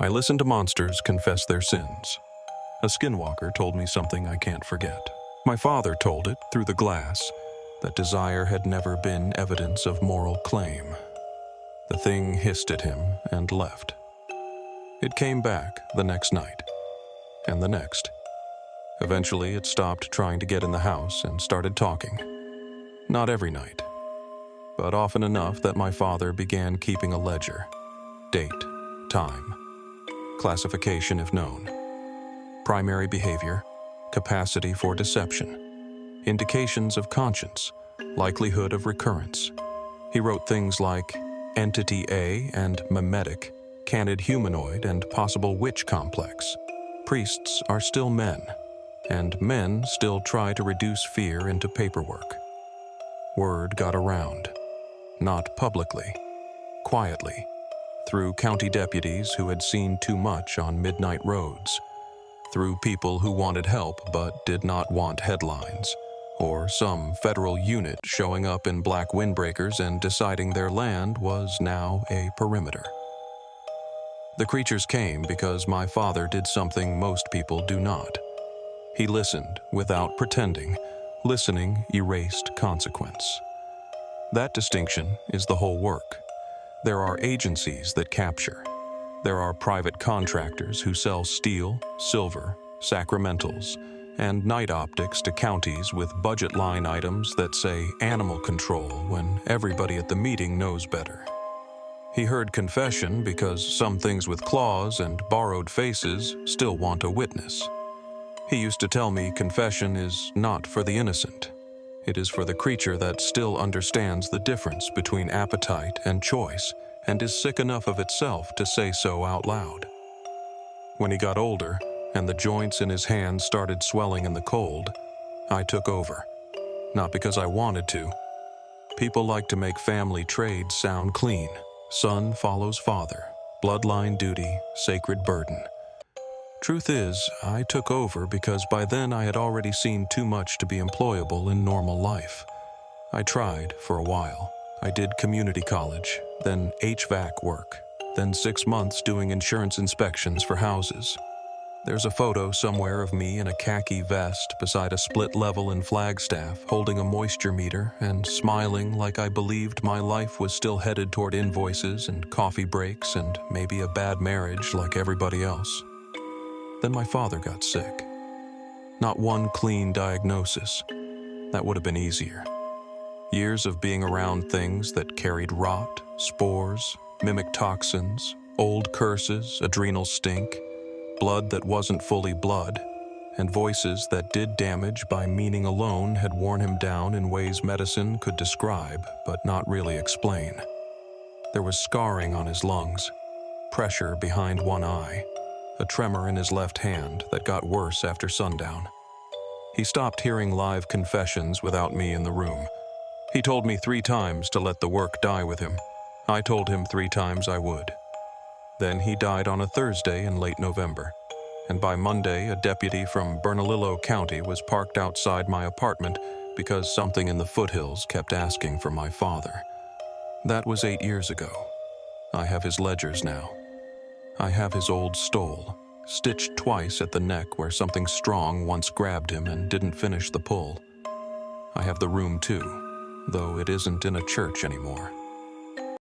I listen to monsters confess their sins. A skinwalker told me something I can't forget. My father told it through the glass that desire had never been evidence of moral claim. The thing hissed at him and left. It came back the next night, and the next. Eventually, it stopped trying to get in the house and started talking. Not every night, but often enough that my father began keeping a ledger. Date, time, classification if known. Primary behavior, capacity for deception, indications of conscience, likelihood of recurrence. He wrote things like Entity A and Mimetic, Canid Humanoid and Possible Witch Complex. Priests are still men, and men still try to reduce fear into paperwork. Word got around, not publicly, quietly, through county deputies who had seen too much on midnight roads, through people who wanted help but did not want headlines, or some federal unit showing up in black windbreakers and deciding their land was now a perimeter. The creatures came because my father did something most people do not. He listened without pretending. Listening erased consequence. That distinction is the whole work. There are agencies that capture. There are private contractors who sell steel, silver, sacramentals, and night optics to counties with budget line items that say animal control when everybody at the meeting knows better. He heard confession because some things with claws and borrowed faces still want a witness. He used to tell me confession is not for the innocent. It is for the creature that still understands the difference between appetite and choice and is sick enough of itself to say so out loud. When he got older and the joints in his hands started swelling in the cold, I took over. Not because I wanted to. People like to make family trades sound clean. Son follows father. Bloodline duty, sacred burden. Truth is, I took over because by then I had already seen too much to be employable in normal life. I tried for a while. I did community college, then HVAC work, then 6 months doing insurance inspections for houses. There's a photo somewhere of me in a khaki vest beside a split level in Flagstaff holding a moisture meter and smiling like I believed my life was still headed toward invoices and coffee breaks and maybe a bad marriage like everybody else. Then my father got sick. Not one clean diagnosis. That would have been easier. Years of being around things that carried rot, spores, mimic toxins, old curses, adrenal stink, blood that wasn't fully blood, and voices that did damage by meaning alone had worn him down in ways medicine could describe but not really explain. There was scarring on his lungs, pressure behind one eye, a tremor in his left hand that got worse after sundown. He stopped hearing live confessions without me in the room. He told me 3 times to let the work die with him. I told him 3 times I would. Then he died on a Thursday in late November, and by Monday a deputy from Bernalillo County was parked outside my apartment because something in the foothills kept asking for my father. That was 8 years ago. I have his ledgers now. I have his old stole, stitched twice at the neck where something strong once grabbed him and didn't finish the pull. I have the room too, though it isn't in a church anymore.